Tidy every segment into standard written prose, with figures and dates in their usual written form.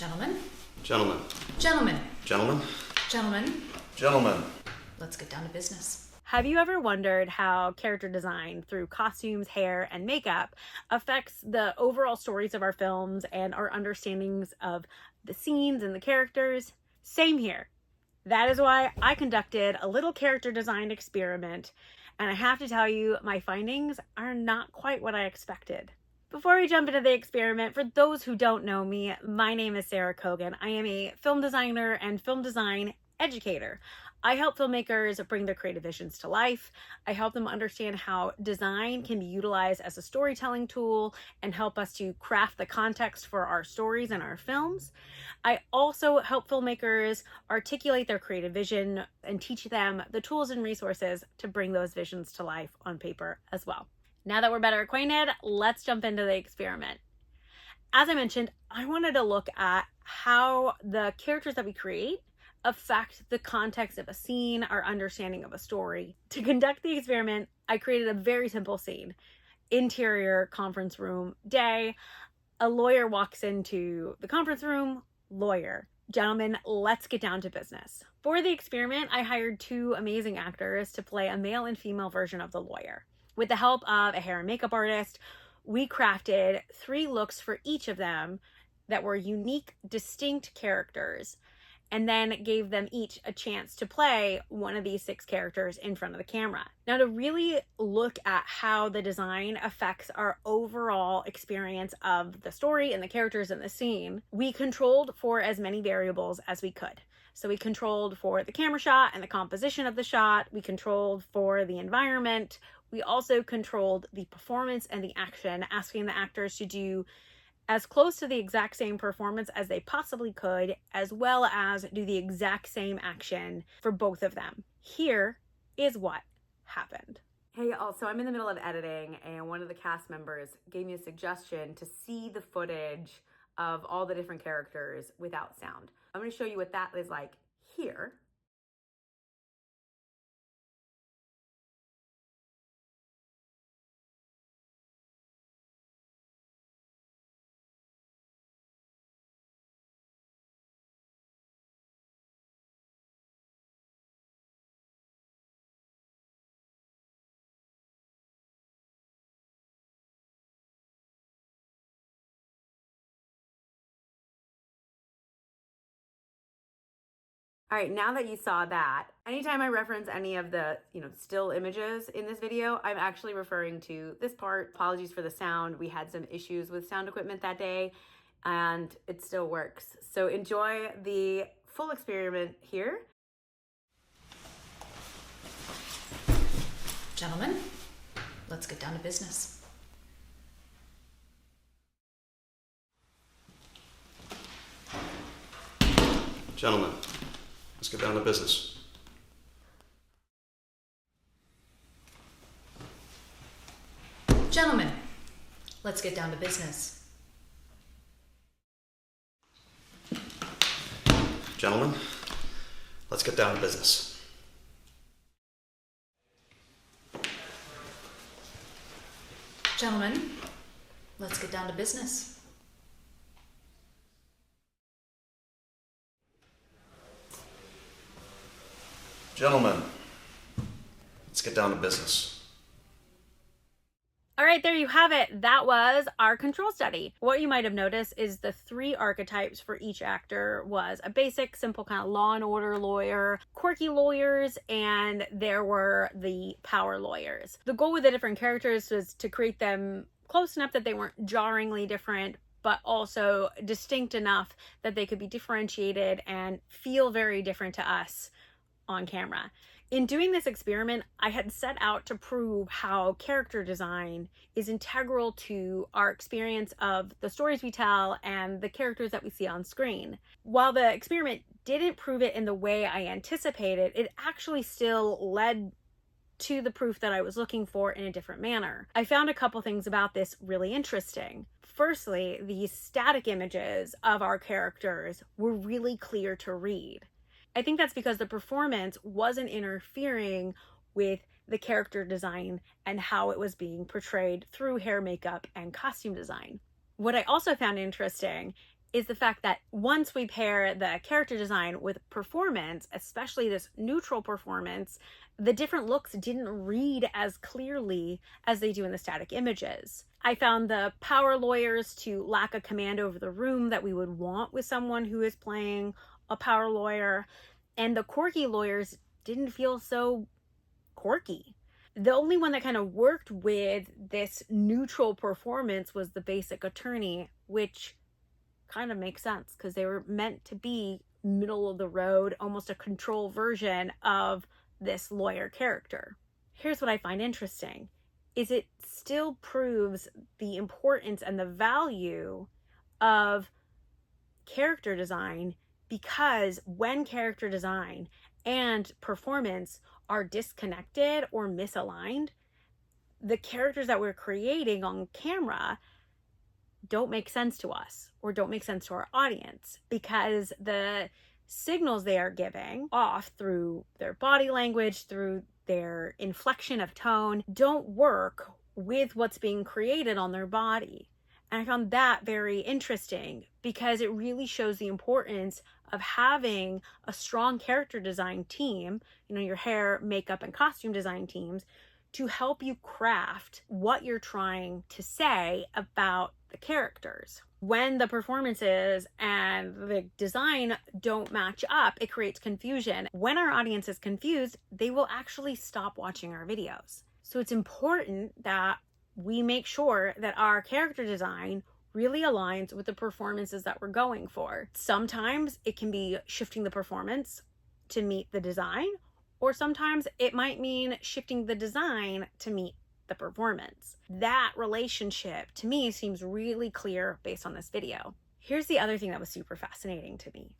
Gentlemen. Gentlemen. Gentlemen. Gentlemen. Gentlemen. Gentlemen. Let's get down to business. Have you ever wondered how character design through costumes, hair, and makeup affects the overall stories of our films and our understandings of the scenes and the characters? Same here. That is why I conducted a little character design experiment, and I have to tell you, my findings are not quite what I expected. Before we jump into the experiment, for those who don't know me, my name is Cogan. I am a film designer and film design educator. I help filmmakers bring their creative visions to life. I help them understand how design can be utilized as a storytelling tool and help us to craft the context for our stories and our films. I also help filmmakers articulate their creative vision and teach them the tools and resources to bring those visions to life on paper as well. Now that we're better acquainted, let's jump into the experiment. As I mentioned, I wanted to look at how the characters that we create affect the context of a scene, our understanding of a story. To conduct the experiment, I created a very simple scene. Interior conference room day. A lawyer walks into the conference room. Lawyer. Gentlemen, let's get down to business. For the experiment, I hired two amazing actors to play a male and female version of the lawyer. With the help of a hair and makeup artist, we crafted 3 looks for each of them that were unique, distinct characters, and then gave them each a chance to play one of these 6 characters in front of the camera. Now, to really look at how the design affects our overall experience of the story and the characters in the scene, we controlled for as many variables as we could. So we controlled for the camera shot and the composition of the shot. We controlled for the environment. We also controlled the performance and the action, asking the actors to do as close to the exact same performance as they possibly could, as well as do the exact same action for both of them. Here is what happened. Hey y'all, so I'm in the middle of editing and one of the cast members gave me a suggestion to see the footage of all the different characters without sound. I'm going to show you what that is like here. All right, now that you saw that, anytime I reference any of the, still images in this video, I'm actually referring to this part. Apologies for the sound. We had some issues with sound equipment that day, and it still works. So enjoy the full experiment here. Gentlemen, let's get down to business. Gentlemen. Let's get down to business. Gentlemen, let's get down to business. Gentlemen, let's get down to business. Gentlemen, let's get down to business. Gentlemen, let's get down to business. All right, there you have it. That was our control study. What you might have noticed is the 3 archetypes for each actor was a basic, simple kind of law and order lawyer, quirky lawyers, and there were the power lawyers. The goal with the different characters was to create them close enough that they weren't jarringly different, but also distinct enough that they could be differentiated and feel very different to us on camera. In doing this experiment, I had set out to prove how character design is integral to our experience of the stories we tell and the characters that we see on screen. While the experiment didn't prove it in the way I anticipated, it actually still led to the proof that I was looking for in a different manner. I found a couple things about this really interesting. Firstly, these static images of our characters were really clear to read. I think that's because the performance wasn't interfering with the character design and how it was being portrayed through hair, makeup, and costume design. What I also found interesting is the fact that once we pair the character design with performance, especially this neutral performance, the different looks didn't read as clearly as they do in the static images. I found the power lawyers to lack a command over the room that we would want with someone who is playing a power lawyer, and the quirky lawyers didn't feel so quirky. The only one that kind of worked with this neutral performance was the basic attorney, which kind of makes sense because they were meant to be middle of the road, almost a control version of this lawyer character. Here's what I find interesting is it still proves the importance and the value of character design, because when character design and performance are disconnected or misaligned, the characters that we're creating on camera don't make sense to us or don't make sense to our audience, because the signals they are giving off through their body language, through their inflection of tone, don't work with what's being created on their body. And I found that very interesting because it really shows the importance of having a strong character design team, your hair, makeup, and costume design teams, to help you craft what you're trying to say about the characters. When the performances and the design don't match up, it creates confusion. When our audience is confused, they will actually stop watching our videos. So it's important that we make sure that our character design really aligns with the performances that we're going for. Sometimes it can be shifting the performance to meet the design, or sometimes it might mean shifting the design to meet the performance. That relationship to me seems really clear based on this video. Here's the other thing that was super fascinating to me.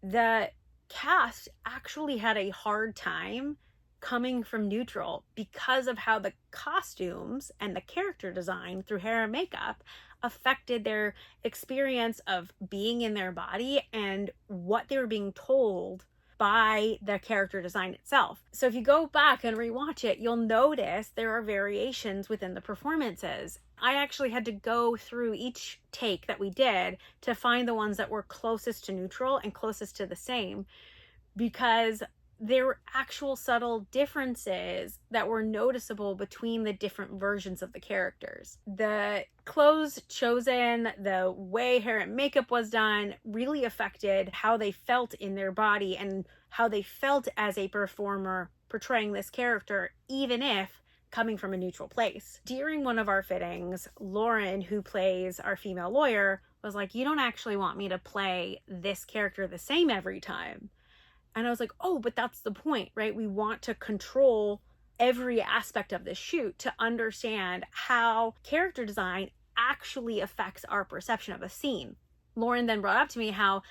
The cast actually had a hard time coming from neutral because of how the costumes and the character design through hair and makeup affected their experience of being in their body and what they were being told by the character design itself. So if you go back and rewatch it, you'll notice there are variations within the performances. I actually had to go through each take that we did to find the ones that were closest to neutral and closest to the same, because there were actual subtle differences that were noticeable between the different versions of the characters. The clothes chosen, the way hair and makeup was done really affected how they felt in their body and how they felt as a performer portraying this character, even if coming from a neutral place. During one of our fittings, Lauren, who plays our female lawyer, was like, "You don't actually want me to play this character the same every time." And I was like, oh, but that's the point, right? We want to control every aspect of this shoot to understand how character design actually affects our perception of a scene. Lauren then brought up to me how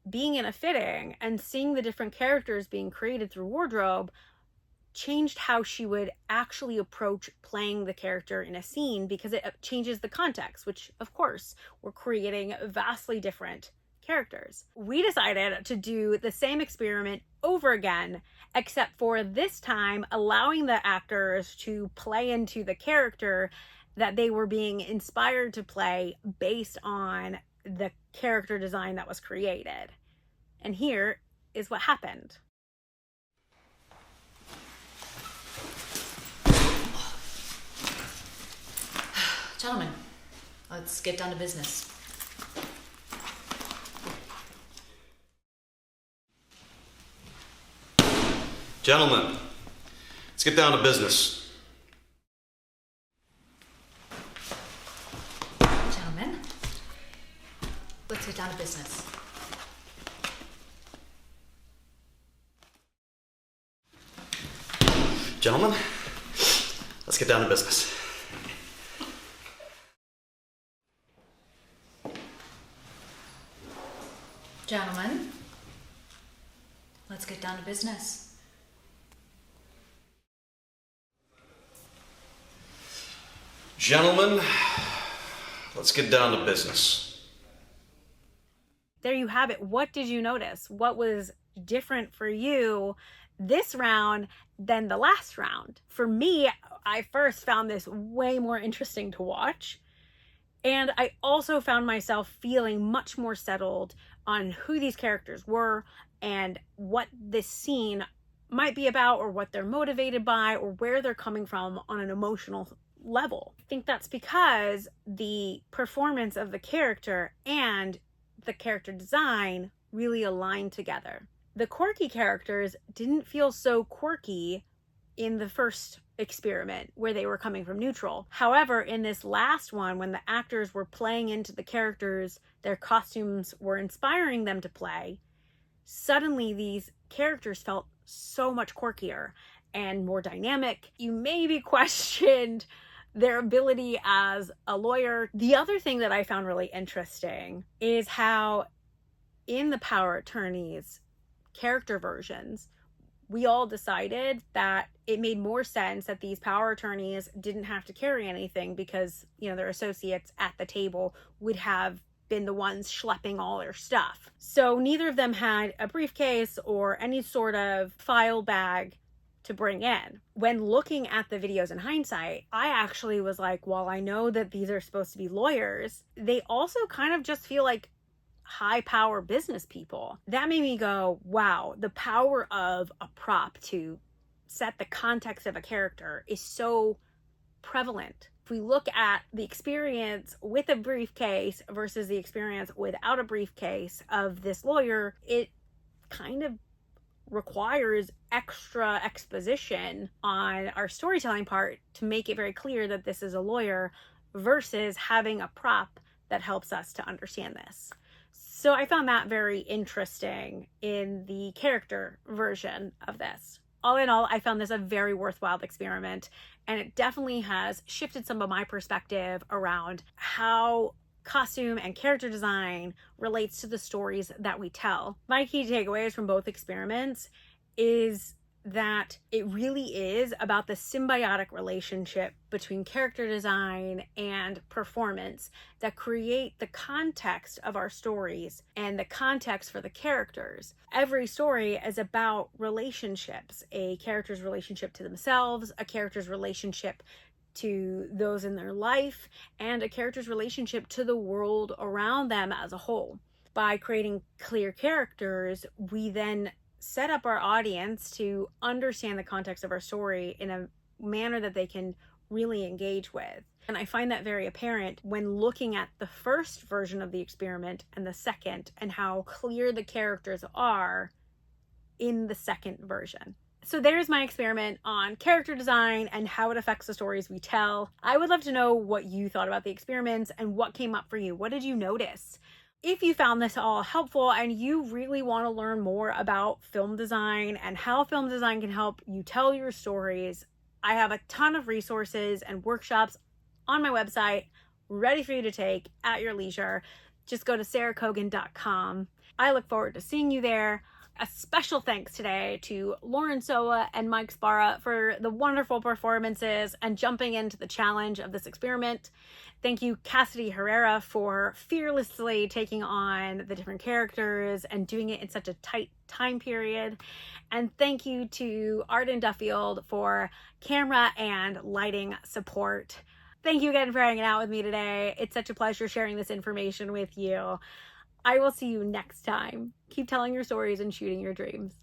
being in a fitting and seeing the different characters being created through wardrobe changed how she would actually approach playing the character in a scene, because it changes the context, which of course we're creating vastly different characters. We decided to do the same experiment over again, except for this time allowing the actors to play into the character that they were being inspired to play based on the character design that was created. And here is what happened. Gentlemen, let's get down to business. Gentlemen, let's get down to business. Gentlemen, let's get down to business. Gentlemen, let's get down to business. Gentlemen, let's get down to business. Gentlemen, let's get down to business. There you have it. What did you notice? What was different for you this round than the last round? For me, I first found this way more interesting to watch. And I also found myself feeling much more settled on who these characters were and what this scene might be about, or what they're motivated by, or where they're coming from on an emotional level. I think that's because the performance of the character and the character design really aligned together. The quirky characters didn't feel so quirky in the first experiment where they were coming from neutral. However, in this last one, when the actors were playing into the characters their costumes were inspiring them to play, suddenly these characters felt so much quirkier and more dynamic. You maybe questioned their ability as a lawyer. The other thing that I found really interesting is how in the Power Attorneys character versions, we all decided that it made more sense that these power attorneys didn't have to carry anything because, their associates at the table would have been the ones schlepping all their stuff. So neither of them had a briefcase or any sort of file bag to bring in. When looking at the videos in hindsight, I actually was like, while I know that these are supposed to be lawyers, they also kind of just feel like high power business people. That made me go, wow, the power of a prop to set the context of a character is so prevalent. If we look at the experience with a briefcase versus the experience without a briefcase of this lawyer, it kind of requires extra exposition on our storytelling part to make it very clear that this is a lawyer versus having a prop that helps us to understand this. So I found that very interesting in the character version of this. All in all, I found this a very worthwhile experiment, and it definitely has shifted some of my perspective around how costume and character design relates to the stories that we tell. My key takeaways from both experiments is that it really is about the symbiotic relationship between character design and performance that create the context of our stories and the context for the characters. Every story is about relationships, a character's relationship to themselves, a character's relationship to those in their life, and a character's relationship to the world around them as a whole. By creating clear characters, we then set up our audience to understand the context of our story in a manner that they can really engage with. And I find that very apparent when looking at the first version of the experiment and the second, and how clear the characters are in the second version. So there's my experiment on character design and how it affects the stories we tell. I would love to know what you thought about the experiments and what came up for you. What did you notice? If you found this all helpful and you really want to learn more about film design and how film design can help you tell your stories, I have a ton of resources and workshops on my website ready for you to take at your leisure. Just go to sarahcogan.com. I look forward to seeing you there. A special thanks today to Lauren Sowa and Mike Spara for the wonderful performances and jumping into the challenge of this experiment. Thank you, Cassidy Herrera, for fearlessly taking on the different characters and doing it in such a tight time period. And thank you to Arden Duffield for camera and lighting support. Thank you again for hanging out with me today. It's such a pleasure sharing this information with you. I will see you next time. Keep telling your stories and shooting your dreams.